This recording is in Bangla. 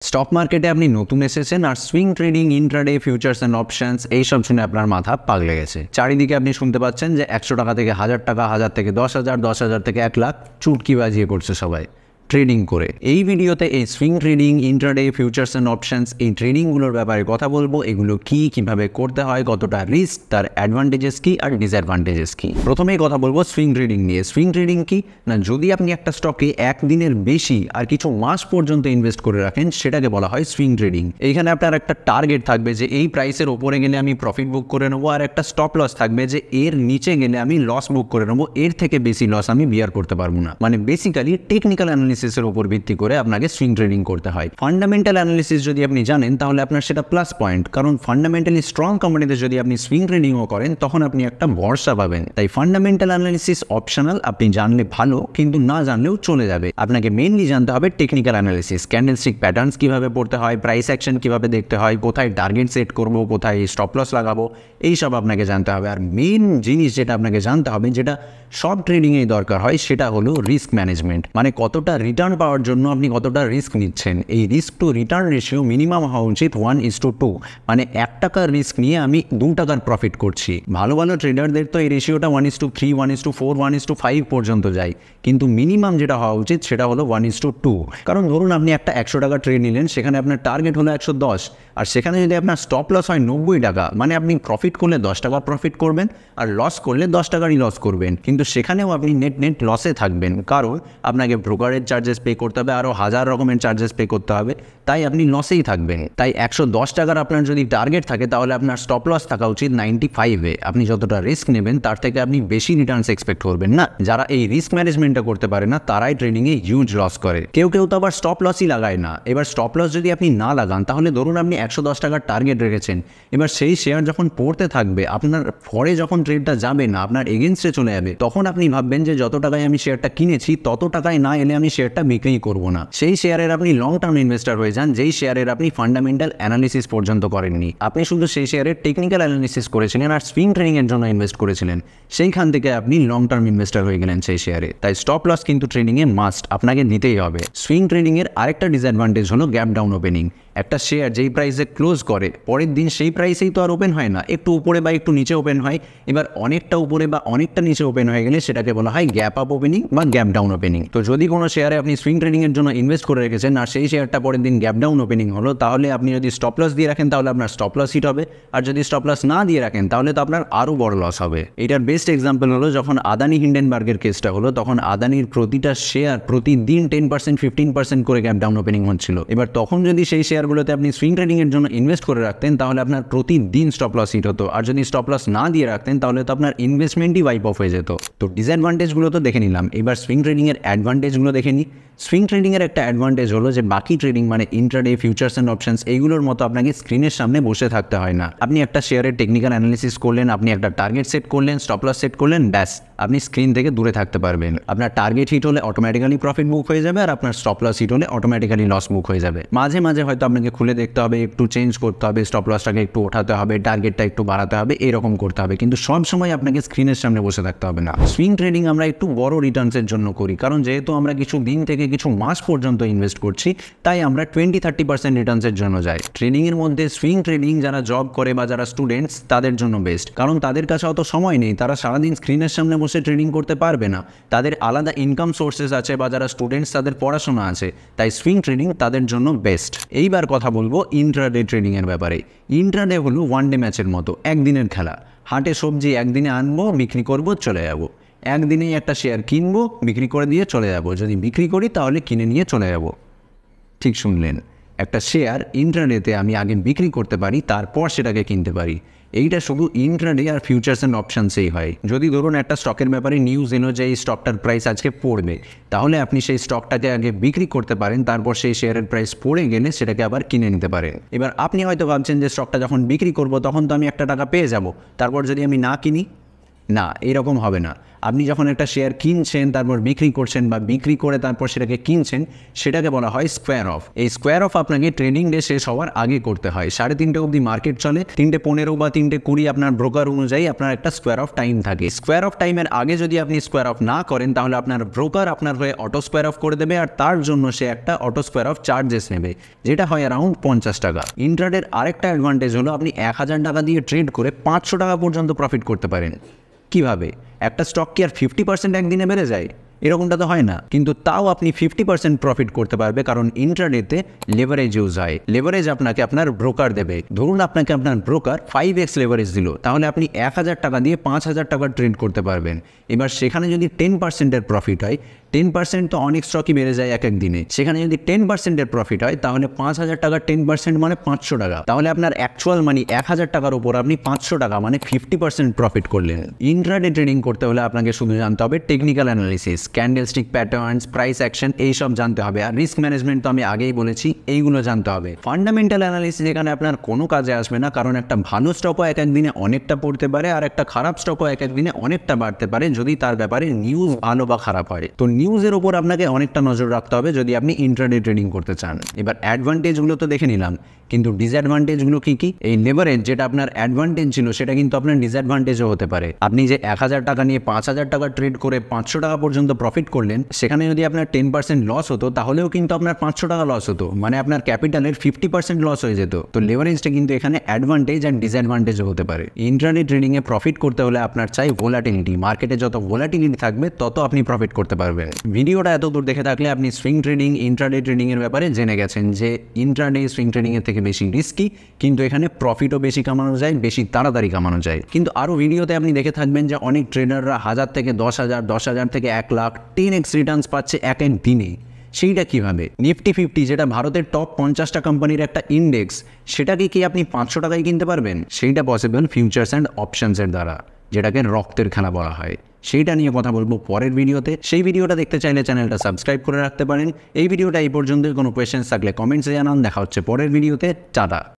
স্টক মার্কেটে আপনি নতুন এসেছেন আর swing trading, intraday, futures and options এইসব শুনে আপনার মাথা পাগলে গেছে। চারিদিকে আপনি শুনতে পাচ্ছেন যে 100 টাকা থেকে 1000 টাকা, 1000 থেকে 10,000, 10,000 থেকে 1 লাখ চুটকি বাজিয়ে করছে সবাই ট্রেডিং করে। এই ভিডিওতে এই swing trading, intraday, futures and options এই ট্রেডিংগুলোর ব্যাপারে কথা বলবো। এগুলো কি, কিভাবে করতে হয়, কতটা রিস্ক, তার অ্যাডভান্টেজেস কি আর ডিসঅ্যাডভান্টেজেস কি। প্রথমেই কথা বলবো সুইং ট্রেডিং নিয়ে। সুইং ট্রেডিং কি না, যদি আপনি একটা স্টকে একদিনের বেশি আর কিছু মাস পর্যন্ত ইনভেস্ট করে রাখেন, সেটাকে বলা হয় সুইং ট্রেডিং। এইখানে আপনার একটা টার্গেট থাকবে যে এই প্রাইসের ওপরে গেলে আমি প্রফিট বুক করে নেবো, আর একটা স্টপ লস থাকবে যে এর নিচে গেলে আমি লস বুক করে নেবো, এর থেকে বেশি লস আমি বিয়ার করতে পারবো না। মানে বেসিক্যালি টেকনিক্যাল অ্যানালিসিসের উপর ভিত্তি করে আপনাকে সুইং ট্রেডিং করতে হয়। ফান্ডামেন্টাল অ্যানালিসিস যদি আপনি জানেন তাহলে আপনার সেটা প্লাস পয়েন্ট, কারণ ফান্ডামেন্টালি স্ট্রং কোম্পানিতে যদি আপনি সুইং ট্রেডিংও করেন তখন আপনি একটা ভরসা পাবেন। তাই ফান্ডামেন্টাল অ্যানালিসিস অপশনাল, আপনি জানলে ভালো, কিন্তু না জানলেও চলে যাবে। আপনাকে মেইনলি জানতে হবে টেকনিক্যাল অ্যানালিসিস, ক্যান্ডেলস্টিক প্যাটার্নস কিভাবে পড়তে হয়, প্রাইস অ্যাকশন কিভাবে দেখতে হয়, কোথায় টার্গেট সেট করব, কোথায় স্টপ লস লাগাবো, এইসব আপনাকে জানতে হবে। আর মেইন জিনিস যেটা আপনাকে জানতে হবে, যেটা সব ট্রেডিংয়েই দরকার হয়, সেটা হলো রিস্ক ম্যানেজমেন্ট। মানে কতটা রিটার্ন পাওয়ার জন্য আপনি কতটা রিস্ক নিচ্ছেন। এই risk to return ratio minimum হওয়া উচিত 1:2। মানে 1 টাকার রিস্ক নিয়ে আমি 2 টাকার প্রফিট করছি। ভালো ভালো ট্রেডারদের তো এই রেশিওটা 1:3, 1:4, 1:5 পর্যন্ত যায়, কিন্তু মিনিমাম যেটা হওয়া উচিত সেটা হলো 1:2। কারণ ধরুন আপনি একটা 100 টাকা ট্রেড নিলেন, সেখানে আপনার টার্গেট হলো 110, আর সেখানে যদি আপনার স্টপ লস হয় 90 টাকা, মানে আপনি প্রফিট করলে 10 টাকা প্রফিট করবেন আর লস করলে 10 টাকারই লস করবেন। কিন্তু সেখানেও আপনি নেট লসে থাকবেন, কারণ আপনাকে ব্রোকারেজ চার্জেস পে করতে হবে, আরও 1000 রকমের চার্জেস পে করতে হবে, তাই আপনি লসেই থাকবেন। তাই 110 টাকার আপনার যদি টার্গেট থাকে তাহলে আপনার স্টপ লস থাকা উচিত 95-এ। আপনি যতটা রিস্ক নেবেন তার থেকে আপনি বেশি রিটার্নস এক্সপেক্ট করবেন না। যারা এই রিস্ক ম্যানেজমেন্টটা করতে পারে না তারাই ট্রেডিংয়ে হিউজ লস করে। কেউ তো আবার স্টপ লসই লাগায় না। এবার স্টপ লস যদি আপনি না লাগান, তাহলে ধরুন আপনি 110 টাকার টার্গেট রেখেছেন, এবার সেই শেয়ার যখন পড়তে থাকবে, আপনার পরে যখন ট্রেডটা যাবে না, আপনার এগেনস্টে চলে যাবে, তখন আপনি ভাববেন যে যত টাকায় আমি শেয়ারটা কিনেছি তত টাকায় না এলে আমি শেয়ারটা বিক্রি করব না। সেই শেয়ারের আপনি লং টার্ম ইনভেস্টার হয়ে যান, যেই শেয়ারের আপনি ফান্ডামেন্টাল অ্যানালিসিস পর্যন্ত করেননি। আপনি শুধু সেই শেয়ারের টেকনিক্যাল অ্যানালিসিস করেছিলেন আর সুইং ট্রেডিংয়ের জন্য ইনভেস্ট করেছিলেন, সেইখান থেকে আপনি লং টার্ম ইনভেস্টার হয়ে গেলেন সেই শেয়ারে। তাই স্টপ লস কিন্তু ট্রেডিংয়ে মাস্ট, আপনাকে নিতেই হবে। সুইং ট্রেডিংয়ের আরেকটা ডিসঅ্যাডভান্টেজ হলো গ্যাপ ডাউন ওপেনিং। একটা শেয়ার যেই প্রাইসে ক্লোজ করে, পরের দিন সেই প্রাইসেই তো আর ওপেন হয় না, একটু উপরে বা একটু নিচে ওপেন হয়। এবার অনেকটা উপরে বা অনেকটা নিচে ওপেন হয়ে গেলে সেটাকে বলা হয় গ্যাপ আপ ওপেনিং বা গ্যাপ ডাউন ওপেনিং। তো যদি কোনো শেয়ারে আপনি সুইং ট্রেডিংয়ের জন্য ইনভেস্ট করে রেখেছেন আর সেই শেয়ারটা পরের দিন গ্যাপ ডাউন ওপেনিং হলো, তাহলে আপনি যদি স্টপ লস দিয়ে রাখেন তাহলে আপনার স্টপ লস হিট হবে, আর যদি স্টপ লস না দিয়ে রাখেন তাহলে তো আপনার আরও বড় লস হবে। এটার বেস্ট এক্সাম্পল হলো যখন আদানি হিন্ডেনবার্গের কেসটা হলো, তখন আদানির প্রতিটা শেয়ার প্রতিদিন 10%, 15% করে গ্যাপ ডাউন ওপেনিং হচ্ছিল। এবার তখন যদি সেই শেয়ারগুলোতে আপনি সুইং ট্রেডিংয়ের জন্য ইনভেস্ট করে রাখতেন তাহলে আপনার প্রতিদিন স্টপ লস হিট হতো, আর যদি স্টপ লস না দিয়ে রাখতেন তাহলে তো আপনার ইনভেস্টমেন্টই ওয়াইপ অফ হয়ে যেত। তো ডিসঅ্যাডভান্টেজগুলো তো দেখে নিলাম, এবার সুইং ট্রেডিংয়ের অ্যাডভান্টেজগুলো দেখে নিই। সুইং ট্রেডিংয়ের একটা অ্যাডভান্টেজ হলো যে বাকি ট্রেডিং মানে ইন্ট্রাডে, ফিউচার্স অ্যান্ড অপশনস এইগুলোর মতো আপনাকে স্ক্রিনের সামনে বসে থাকতে হয় না। আপনি একটা শেয়ারের টেকনিক্যাল অ্যানালিসিস করলেন, আপনি একটা টার্গেট সেট করলেন, স্টপ লস সেট করলেন, ব্যাস আপনি স্ক্রিন থেকে দূরে থাকতে পারবেন। আপনার টার্গেট হিট হলে অটোমেটিক্যালি প্রফিট বুক হয়ে যাবে, আর আপনার স্টপ লস হিট হলে অটোমেটিক্যালি লস বুক হয়ে যাবে। মাঝে মাঝে হয়তো আপনাকে খুলে দেখতে হবে, একটু চেঞ্জ করতে হবে, স্টপ লসটাকে একটু ওঠাতে হবে, টার্গেটটা একটু বাড়াতে হবে, এরকম করতে হবে, কিন্তু সব সময় আপনাকে স্ক্রিনের সামনে বসে থাকতে হবে না। সুইং ট্রেডিং আমরা একটু বড় রিটার্নসের জন্য করি, কারণ যেহেতু আমরা কিছু দিন থেকে কিছু মাস পর্যন্ত ইনভেস্ট করছি, তাই আমরা 20-30% রিটার্নসের জন্য যাই। ট্রেডিংয়ের মধ্যে সুইং ট্রেডিং যারা জব করে বা যারা স্টুডেন্টস, তাদের জন্য বেস্ট, কারণ তাদের কাছে অত সময় নেই, তারা সারাদিন স্ক্রিনের সামনে বসে ট্রেডিং করতে পারবে না, তাদের আলাদা ইনকাম সোর্সেস আছে, বা যারা স্টুডেন্টস তাদের পড়াশোনা আছে, তাই সুইং ট্রেডিং তাদের জন্য বেস্ট। এইবার কথা বলবো ইন্ট্রাডে ট্রেডিংয়ের ব্যাপারে। ইন্ট্রাডে হলো ওয়ান ডে ম্যাচের মতো, একদিনের খেলা। হাটে সবজি একদিনে আনবো, বিক্রি করবো, চলে যাবো। একদিনেই একটা শেয়ার কিনবো, বিক্রি করে দিয়ে চলে যাবো, যদি বিক্রি করি তাহলে কিনে নিয়ে চলে যাবো। ঠিক শুনলেন, একটা শেয়ার ইন্ট্রাডেতে আমি আগে বিক্রি করতে পারি, তারপর সেটাকে কিনতে পারি। এইটা শুধু ইন্ট্রাডে আর ফিউচার্স অ্যান্ড অপশানসেই হয়। যদি ধরুন একটা স্টকের ব্যাপারে নিউজ এলো যে এই স্টকটার প্রাইস আজকে পড়বে, তাহলে আপনি সেই স্টকটাকে আগে বিক্রি করতে পারেন, তারপর সেই শেয়ারের প্রাইস পড়ে গেলে সেটাকে আবার কিনে নিতে পারেন। এবার আপনি হয়তো ভাবছেন যে স্টকটা যখন বিক্রি করব তখন তো আমি 1 টাকা পেয়ে যাব, তারপর যদি আমি না কিনি না, এরকম হবে না। আপনি যখন একটা শেয়ার কিনছেন তারপর বিক্রি করছেন বা বিক্রি করে তারপর সেটাকে কিনছেন, সেটাকে বলা হয় স্কোয়ার অফ। এই স্কোয়ার অফ আপনাকে ট্রেডিং ডে শেষ হওয়ার আগে করতে হয়। 3:30 অবধি মার্কেট চলে, 3:15 বা 3:20 আপনার ব্রোকার অনুযায়ী আপনার একটা স্কোয়ার অফ টাইম থাকে। স্কোয়ার অফ টাইমের আগে যদি আপনি স্কোয়ার অফ না করেন তাহলে আপনার ব্রোকার আপনার হয়ে অটো স্কোয়ার অফ করে দেবে, আর তার জন্য সে একটা অটো স্কোয়ার অফ চার্জেস নেবে, যেটা হয় অ্যারাউন্ড 50 টাকা। ইন্ট্রাডের আরেকটা অ্যাডভান্টেজ হলো আপনি 1000 টাকা দিয়ে ট্রেড করে 500 টাকা পর্যন্ত প্রফিট করতে পারেন। কিভাবে? একটা স্টক কি আর 50% একদিনে বেড়ে যায়? এরকমটা তো হয় না, কিন্তু তাও আপনি 50% প্রফিট করতে পারবে, কারণ ইন্ট্রাডেতে লেভারেজ ইউজ হয়। লেভারেজ আপনাকে আপনার ব্রোকার দেবে। ধরুন আপনাকে আপনার ব্রোকার 5x লেভারেজ দিল, তাহলে আপনি 1000 টাকা দিয়ে 5000 টাকা ট্রেড করতে পারবেন। এবার সেখানে যদি 10%-এর প্রফিট হয়, 10% তো অনেক স্টকই বেড়ে যায় এক এক দিনে, সেখানে যদি 10%-এর প্রফিট হয় তাহলে 5000 টাকার 10% মানে 500 টাকা। তাহলে আপনার অ্যাকচুয়াল মানি 1000 টাকার উপর আপনি 500 টাকা মানে 50% প্রফিট করলেন। ইন্ট্রাডে ট্রেডিং করতে হলে আপনাকে শুধু জানতে হবে technical analysis, candlestick patterns, price action, এইসব জানতে হবে। আর রিস্ক ম্যানেজমেন্ট তো আমি আগেই বলেছি, এইগুলো জানতে হবে। ফান্ডামেন্টাল অ্যানালিসিস এখানে আপনার কোনো কাজে আসবে না, কারণ একটা ভালো স্টকও এক এক দিনে অনেকটা পড়তে পারে, আর একটা খারাপ স্টকও এক এক দিনে অনেকটা বাড়তে পারে, যদি তার ব্যাপারে নিউজ ভালো বা খারাপ হয়। তো নিউজের ওপর আপনাকে অনেকটা নজর রাখতে হবে যদি আপনি ইন্ট্রাডে ট্রেডিং করতে চান। এবার অ্যাডভান্টেজগুলো তো দেখে নিলাম, কিন্তু ডিসঅ্যাডভান্টেজগুলো কী কী? এই লেভারেজ যেটা আপনার অ্যাডভান্টেজ ছিল সেটা কিন্তু আপনার ডিসঅ্যাডভান্টেজও হতে পারে। আপনি যে 1000 টাকা নিয়ে 5000 টাকা ট্রেড করে 500 টাকা পর্যন্ত প্রফিট করলেন, সেখানে যদি আপনার 10% লস হতো তাহলেও কিন্তু আপনার 500 টাকা লস হতো, মানে আপনার ক্যাপিটালের 50% লস হয়ে যেত। তো লেভারেজটা কিন্তু এখানে অ্যাডভান্টেজ অ্যান্ড ডিসঅ্যাডভান্টেজও হতে পারে। ইন্ট্রাডে ট্রেডিংয়ে প্রফিট করতে হলে আপনার চাই ভোলাটিলিটি। মার্কেটে যত ভোলাটিলিটি থাকবে তত আপনি প্রফিট করতে পারবেন। ভিডিওটা এত দূর দেখে থাকলে আপনি সুইং ট্রেডিং, ইন্ট্রাডে ট্রেডিংয়ের ব্যাপারে জেনে গেছেন যে ইন্ট্রাডে সুইং ট্রেডিংয়ের থেকে বেশি রিস্কি, কিন্তু এখানে প্রফিটও বেশি কামানো যায়, বেশি তাড়াতাড়ি কামানো যায়। কিন্তু আরও ভিডিওতে আপনি দেখে থাকবেন যে অনেক ট্রেডাররা 1000 থেকে 10,000, 10,000 থেকে 1 লাখ 10x রিটার্নস পাচ্ছে এক এক দিনে। সেইটা কীভাবে? নিফটি 50 যেটা ভারতের টপ 50টা কোম্পানির একটা ইন্ডেক্স, সেটাকে কি আপনি 500 টাকায় কিনতে পারবেন? সেইটা পসিবল ফিউচার্স অ্যান্ড অপশনসের দ্বারা, যেটাকে রক্তের খেলা বলা হয়। সেইটা নিয়ে কথা বলবো পরের ভিডিওতে। সেই ভিডিওটা দেখতে চাইলে চ্যানেলটা সাবস্ক্রাইব করে রাখতে পারেন। এই ভিডিওটা এই পর্যন্ত কোনো কোয়েশ্চেন্স থাকলে কমেন্টসে জানান। দেখা হচ্ছে পরের ভিডিওতে। টাটা।